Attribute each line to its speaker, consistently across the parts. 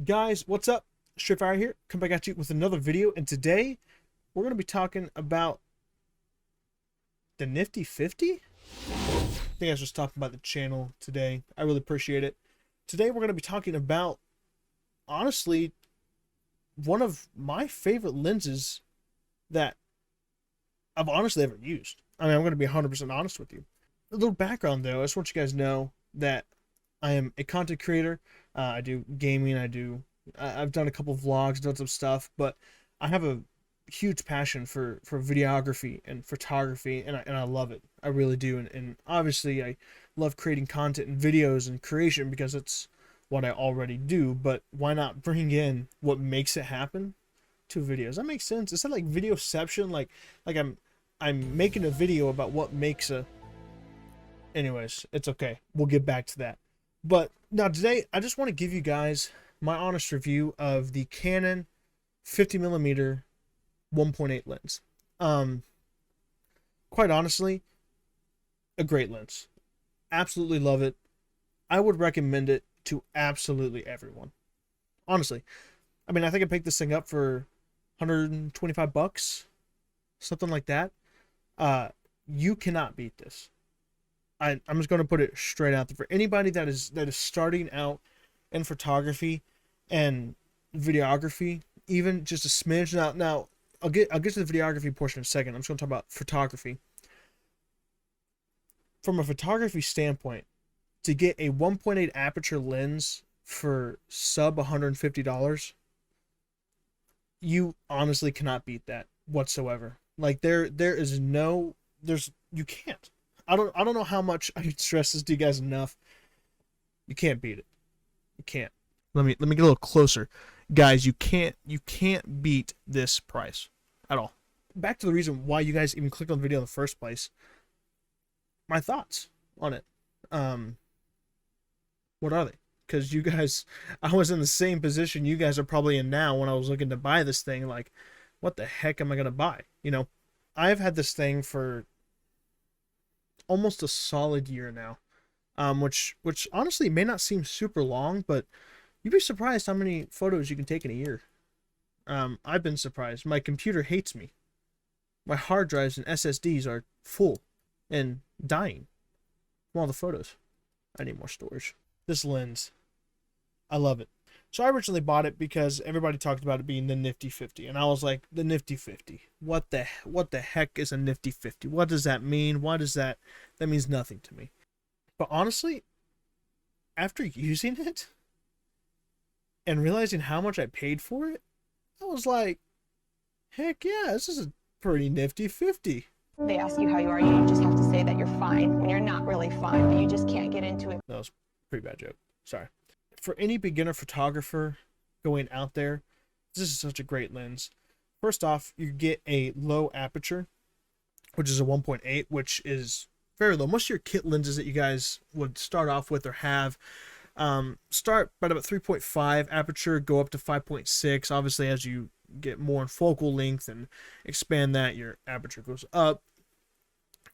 Speaker 1: Guys, what's up? StraightFirey here. Come back at you with another video, and today we're going to be talking about the Nifty 50. I think I was just talking about the channel today. I really appreciate it. Today we're going to be talking about, honestly, one of my favorite lenses that I've honestly ever used. I mean, I'm going to be 100% honest with you. A little background, though. I just want you guys to know that I am a content creator. I do gaming. I've done a couple of vlogs, done some stuff, but I have a huge passion for videography and photography, and I love it. I really do. And obviously, I love creating content and videos and creation because it's what I already do. But why not bring in what makes it happen to videos? That makes sense. Is that like videoception? Like I'm making a video about what makes a. Anyways, it's okay. We'll get back to that. But now today, I just want to give you guys my honest review of the Canon 50mm 1.8 lens. Quite honestly, a great lens. Absolutely love it. I would recommend it to absolutely everyone. Honestly, I mean, I think I picked this thing up for 125 bucks, something like that. You cannot beat this. I'm just going to put it straight out there for anybody that is starting out in photography and videography, even just a smidge. Now I'll get to the videography portion in a second. I'm just going to talk about photography. From a photography standpoint, to get a 1.8 aperture lens for sub $150, you honestly cannot beat that whatsoever. Like there is no you can't. I don't know how much I can stress this to you guys enough. You can't beat it. You can't. Let me get a little closer. Guys, you can't beat this price at all. Back to the reason why you guys even clicked on the video in the first place. My thoughts on it. What are they? Because you guys, I was in the same position you guys are probably in now when I was looking to buy this thing. Like, what the heck am I gonna buy? You know, I've had this thing for almost a solid year now, which honestly may not seem super long, but you'd be surprised how many photos you can take in a year. I've been surprised. My computer hates me. My hard drives and SSDs are full and dying from all the photos. I need more storage. This lens, I love it. So I originally bought it because everybody talked about it being the Nifty 50, and I was like, the Nifty 50. What the heck is a Nifty 50? What does that mean? What does that means nothing to me. But honestly, after using it and realizing how much I paid for it, I was like, heck yeah, this is a pretty nifty 50.
Speaker 2: They ask you how you are, you just have to say that you're fine when you're not really fine, but you just can't get into it.
Speaker 1: That was a pretty bad joke. Sorry. For any beginner photographer going out there, this is such a great lens. First off, you get a low aperture, which is a 1.8, which is very low. Most of your kit lenses that you guys would start off with or have start by about 3.5 aperture, go up to 5.6. Obviously, as you get more in focal length and expand that, your aperture goes up.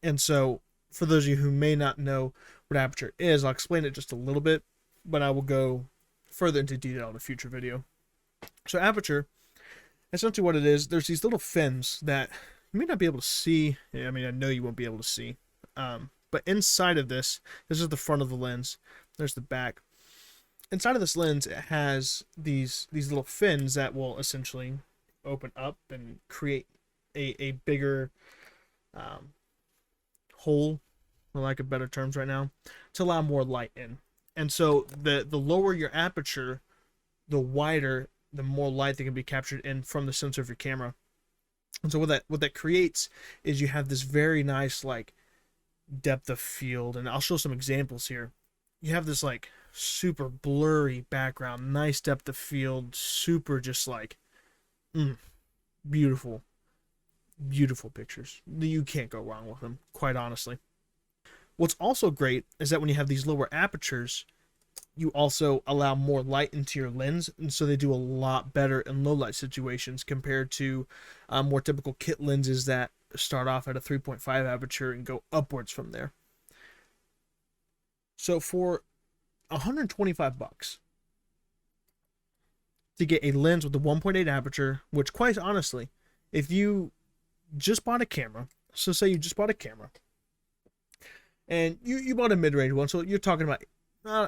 Speaker 1: And so, for those of you who may not know what aperture is, I'll explain it just a little bit, but I will go further into detail in a future video. So aperture, essentially what it is, there's these little fins that you may not be able to see. I mean, I know you won't be able to see. But inside of this is the front of the lens. There's the back. Inside of this lens, it has these little fins that will essentially open up and create a bigger hole, for lack of better terms right now, to allow more light in. And so the lower your aperture, the wider, the more light that can be captured in from the sensor of your camera. And so what that creates is you have this very nice like depth of field, and I'll show some examples here. You have this like super blurry background, nice depth of field, super just like beautiful pictures. You can't go wrong with them, quite honestly. What's also great is that when you have these lower apertures, you also allow more light into your lens, and so they do a lot better in low light situations compared to more typical kit lenses that start off at a 3.5 aperture and go upwards from there. So for 125 bucks, to get a lens with the 1.8 aperture, which quite honestly, if you just bought a camera, so say you just bought a camera, and you bought a mid-range one, so you're talking about,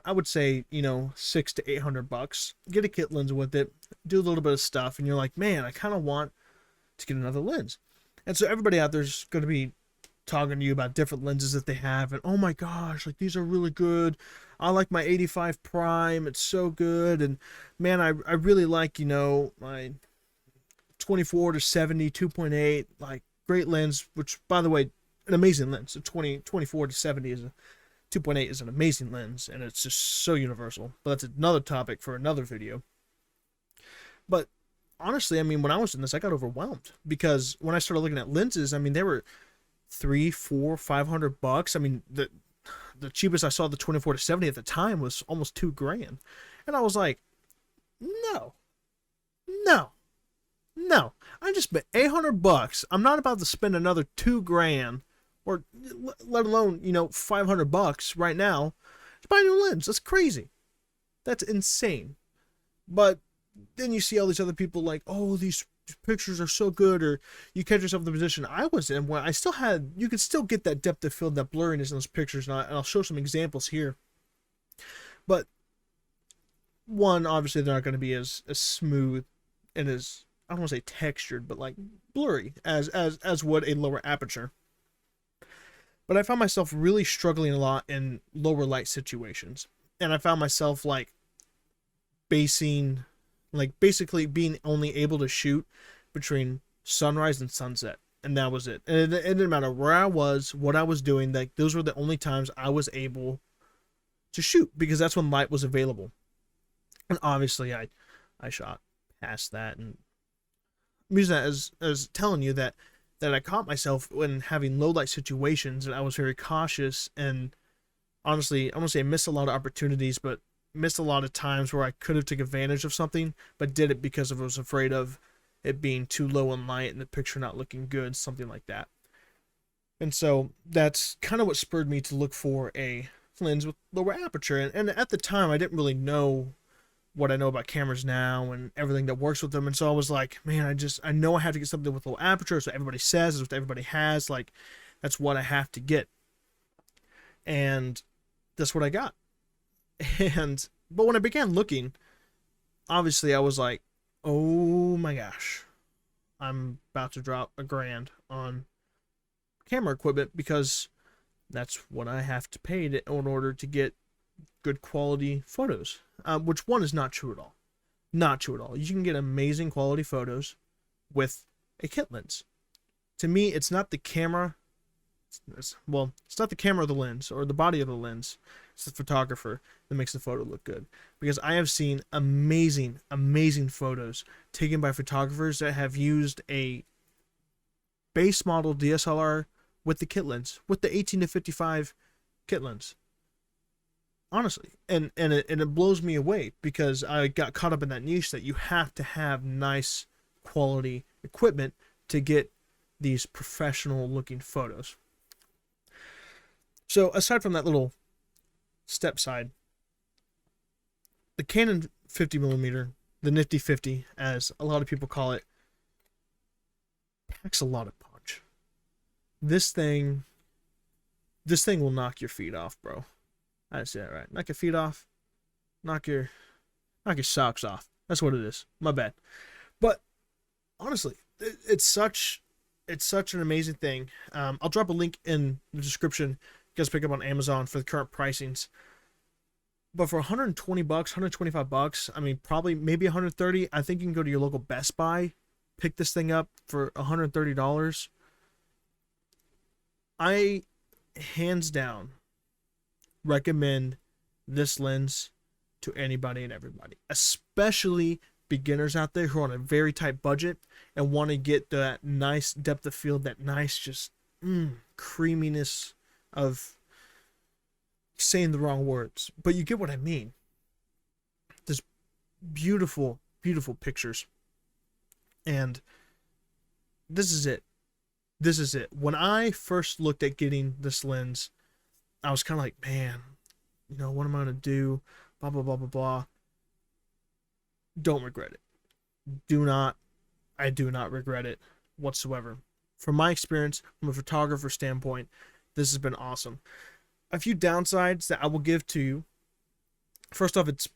Speaker 1: I would say, you know, $600 to $800. Get a kit lens with it, do a little bit of stuff, and you're like, man, I kind of want to get another lens. And so everybody out there's going to be talking to you about different lenses that they have, and oh my gosh, like these are really good. I like my 85 prime, it's so good, and man, I really like, you know, my 24 to 70 2.8, like great lens, which by the way, an amazing lens. So 24 to 70 is a 2.8 is an amazing lens, and it's just so universal. But that's another topic for another video. But honestly, I mean, when I was in this, I got overwhelmed because when I started looking at lenses, I mean, they were $300, $400, $500. I mean, the cheapest I saw, the 24 to 70 at the time, was almost $2,000, and I was like, no, no, no. I just spent $800. I'm not about to spend another $2,000, or let alone, you know, $500 right now to buy a new lens. That's crazy. That's insane. But then you see all these other people like, oh, these pictures are so good, or you catch yourself in the position I was in where I still had, you could still get that depth of field, that blurriness in those pictures, and I'll show some examples here. But one, obviously they're not going to be as smooth and as, I don't want to say textured, but like blurry as would a lower aperture. But I found myself really struggling a lot in lower light situations, and I found myself like basically being only able to shoot between sunrise and sunset, and that was it. And it didn't matter where I was, what I was doing, like those were the only times I was able to shoot, because that's when light was available. And obviously I shot past that, and I'm using that as telling you that I caught myself when having low light situations, and I was very cautious, and honestly, I'm gonna say I missed a lot of opportunities, but missed a lot of times where I could have taken advantage of something, but did it because I was afraid of it being too low in light and the picture not looking good, something like that. And so that's kind of what spurred me to look for a lens with lower aperture. And at the time, I didn't really know what I know about cameras now and everything that works with them. And so I was like, man, I know I have to get something with low aperture. So everybody says, it's what everybody has. Like, that's what I have to get. And that's what I got. But when I began looking, obviously I was like, oh my gosh, I'm about to drop $1,000 on camera equipment, because that's what I have to pay in order to get good quality photos. Which one is not true at all. Not true at all. You can get amazing quality photos with a kit lens. To me, it's not the camera. It's not the camera or the lens or the body of the lens. It's the photographer that makes the photo look good. Because I have seen amazing, amazing photos taken by photographers that have used a base model DSLR with the kit lens, with the 18 to 55 kit lens. Honestly, and it blows me away, because I got caught up in that niche that you have to have nice quality equipment to get these professional looking photos. So aside from that little step side, the Canon 50mm, the Nifty 50, as a lot of people call it, packs a lot of punch. This thing will knock your feet off, bro. I didn't say that right. Knock your feet off. Knock your socks off. That's what it is. My bad. But honestly, it's such an amazing thing. I'll drop a link in the description. You guys pick up on Amazon for the current pricings. But for $120, $125, I mean, probably maybe $130. I think you can go to your local Best Buy, pick this thing up for $130. I hands down recommend this lens to anybody and everybody, especially beginners out there who are on a very tight budget and want to get that nice depth of field, that nice just creaminess of saying the wrong words, but you get what I mean. There's beautiful, beautiful pictures, and this is it. This is it. When I first looked at getting this lens, I was kind of like, man, you know, what am I going to do? Blah, blah, blah, blah, blah. don't regret it. I do not regret it whatsoever. From my experience, from a photographer standpoint, this has been awesome. A few downsides that I will give to you. First off, it's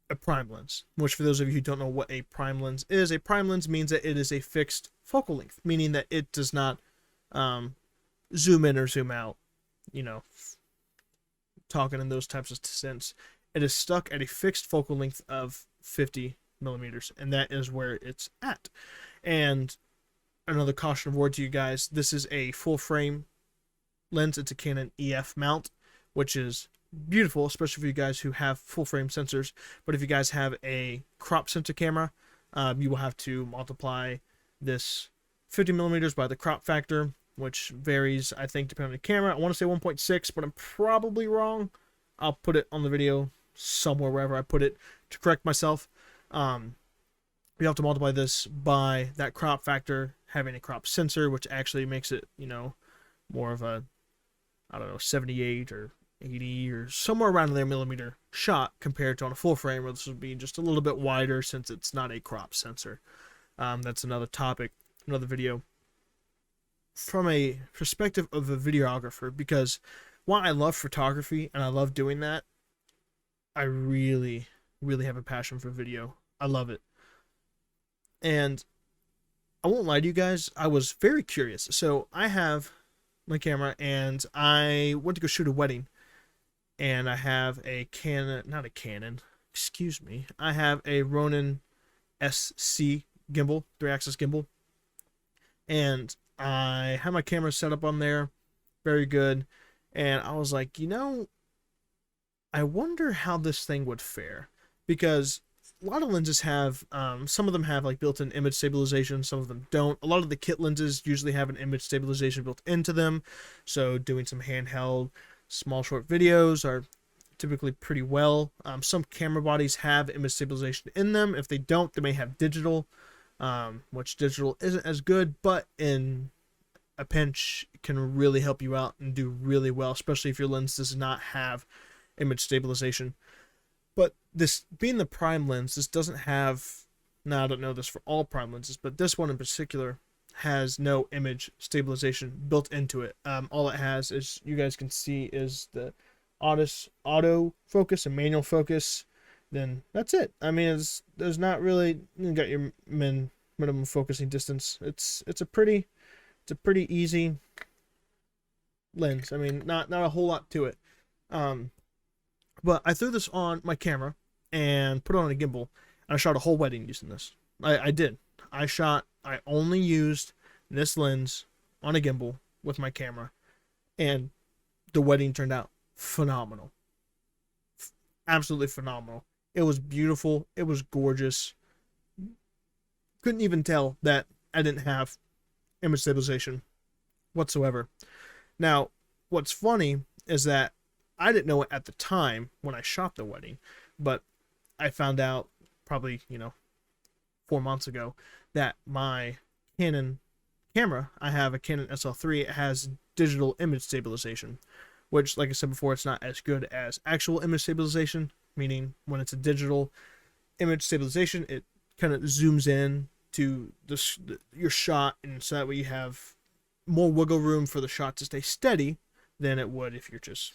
Speaker 1: a prime lens, which for those of you who don't know what a prime lens is, a prime lens means that it is a fixed focal length, meaning that it does not zoom in or zoom out, you know, talking in those types of sense. It is stuck at a fixed focal length of 50 millimeters, and that is where it's at. And another caution of word to you guys, this is a full frame lens. It's a Canon EF mount, which is beautiful, especially for you guys who have full frame sensors. But if you guys have a crop sensor camera, you will have to multiply this 50 millimeters by the crop factor, which varies, I think, depending on the camera. I want to say 1.6, but I'm probably wrong. I'll put it on the video somewhere, wherever I put it, to correct myself. You have to multiply this by that crop factor, having a crop sensor, which actually makes it, you know, more of a, I don't know, 78 or 80 or somewhere around there millimeter shot compared to on a full frame, where this would be just a little bit wider since it's not a crop sensor. That's another topic, another video. From a perspective of a videographer, because while I love photography and I love doing that, I really, really have a passion for video. I love it. And I won't lie to you guys, I was very curious. So I have my camera and I went to go shoot a wedding. And I have a Canon, not a Canon, excuse me. I have a Ronin SC gimbal, 3-axis gimbal. And I had my camera set up on there, very good. And I was like, you know, I wonder how this thing would fare. Because a lot of lenses have, some of them have like built-in image stabilization, some of them don't. A lot of the kit lenses usually have an image stabilization built into them. So doing some handheld, small short videos are typically pretty well. Some camera bodies have image stabilization in them. If they don't, they may have digital, which digital isn't as good, but in a pinch can really help you out and do really well, especially if your lens does not have image stabilization. But this being the prime lens, this doesn't have, now I don't know this for all prime lenses, but this one in particular has no image stabilization built into it. All it has, as you guys can see, is the auto focus and manual focus. Then that's it. I mean, there's not really, you got your minimum focusing distance. It's a pretty easy lens. I mean, not a whole lot to it. But I threw this on my camera and put it on a gimbal, and I shot a whole wedding using this. I did. I only used this lens on a gimbal with my camera, and the wedding turned out phenomenal. Absolutely phenomenal. It was beautiful. It was gorgeous. Couldn't even tell that I didn't have image stabilization whatsoever. Now, what's funny is that I didn't know it at the time when I shot the wedding, but I found out probably, 4 months ago that my Canon camera, I have a Canon SL3, it has digital image stabilization, which, like I said before, it's not as good as actual image stabilization, meaning when it's a digital image stabilization, it kind of zooms in to your shot, and so that way you have more wiggle room for the shot to stay steady than it would if you're just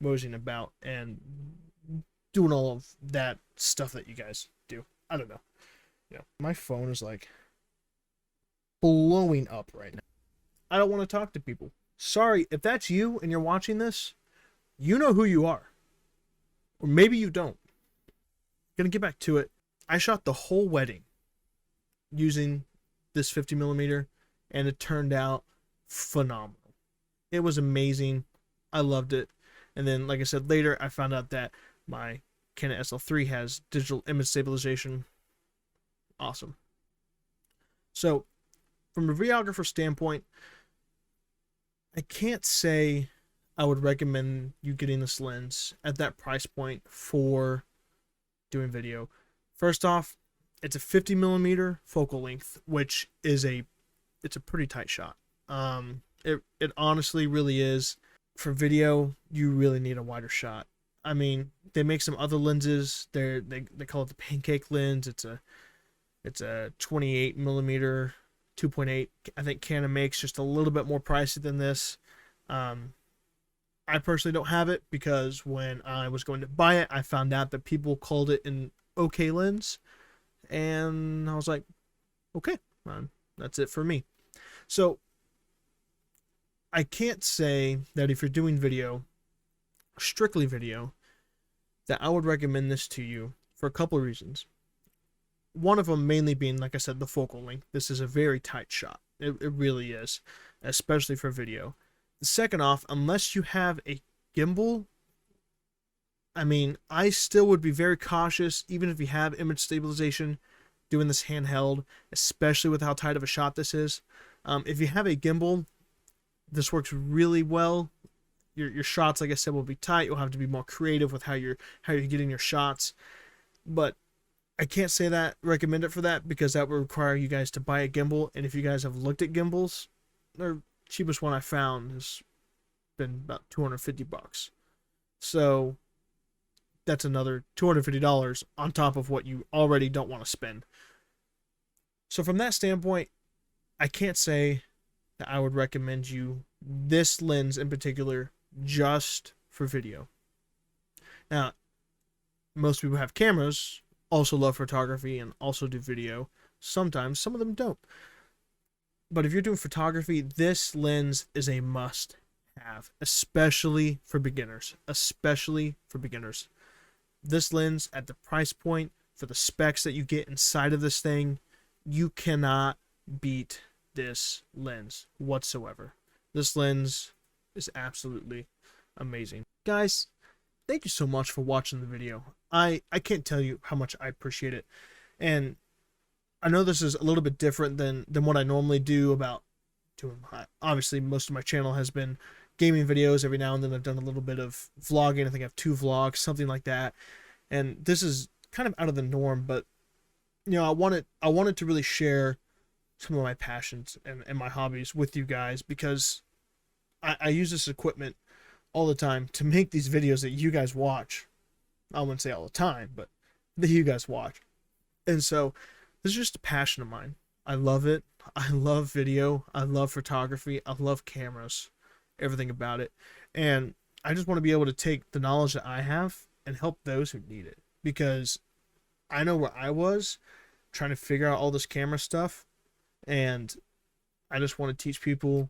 Speaker 1: moseying about and doing all of that stuff that you guys do. I don't know. My phone is like blowing up right now. I don't want to talk to people. Sorry, if that's you and you're watching this, you know who you are. Or maybe you don't. Gonna get back to it. I shot the whole wedding using this 50mm, and it turned out phenomenal. It was amazing. I loved it. And then, like I said, later I found out that my Canon SL3 has digital image stabilization. Awesome. So, from a videographer standpoint, I can't say I would recommend you getting this lens at that price point for doing video. First off, it's a 50mm focal length, which is it's a pretty tight shot. It honestly really is. For video, you really need a wider shot. I mean, they make some other lenses. They call it the pancake lens. It's a 28 millimeter 2.8. I think Canon makes just a little bit more pricey than this. I personally don't have it because when I was going to buy it, I found out that people called it an okay lens, and I was like, okay, that's it for me. So I can't say that if you're doing video, strictly video, that I would recommend this to you for a couple of reasons. One of them mainly being, like I said, the focal length. This is a very tight shot. It really is, especially for video. The second off, unless you have a gimbal, I mean, I still would be very cautious, even if you have image stabilization, doing this handheld, especially with how tight of a shot this is. If you have a gimbal, this works really well. Your shots, like I said, will be tight. You'll have to be more creative with how you're getting your shots. But I can't say that recommend it for that, because that would require you guys to buy a gimbal. And if you guys have looked at gimbals, the cheapest one I found has been about $250. So that's another $250 on top of what you already don't want to spend. So from that standpoint, I can't say that I would recommend you this lens in particular just for video. Now, most people have cameras, also love photography, and also do video. Sometimes, some of them don't. But if you're doing photography, this lens is a must-have, especially for beginners. Especially for beginners. This lens, at the price point, for the specs that you get inside of this thing, you cannot beat this lens whatsoever. This lens is absolutely amazing. Guys, thank you so much for watching the video. I can't tell you how much I appreciate it. And I know this is a little bit different than what I normally do about doing. Obviously, most of my channel has been gaming videos. Every now and then I've done a little bit of vlogging. I think I have 2 vlogs, something like that. And this is kind of out of the norm, but you know, I wanted to really share some of my passions and my hobbies with you guys, because I use this equipment all the time to make these videos that you guys watch. I wouldn't say all the time, but that you guys watch. And so this is just a passion of mine. I love it. I love video. I love photography. I love cameras, everything about it. And I just want to be able to take the knowledge that I have and help those who need it, because I know where I was trying to figure out all this camera stuff, and I just want to teach people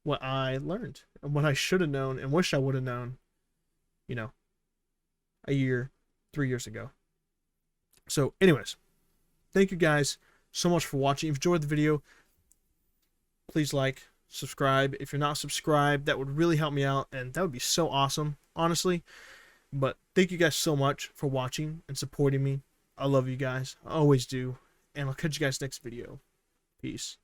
Speaker 1: what I learned and what I should have known and wish I would have known, you know, a year, 3 years ago. So anyways, thank you guys so much for watching. If you enjoyed the video, please like, subscribe. If you're not subscribed, that would really help me out, and that would be so awesome, honestly. But thank you guys so much for watching and supporting me. I love you guys. I always do. And I'll catch you guys next video. Peace.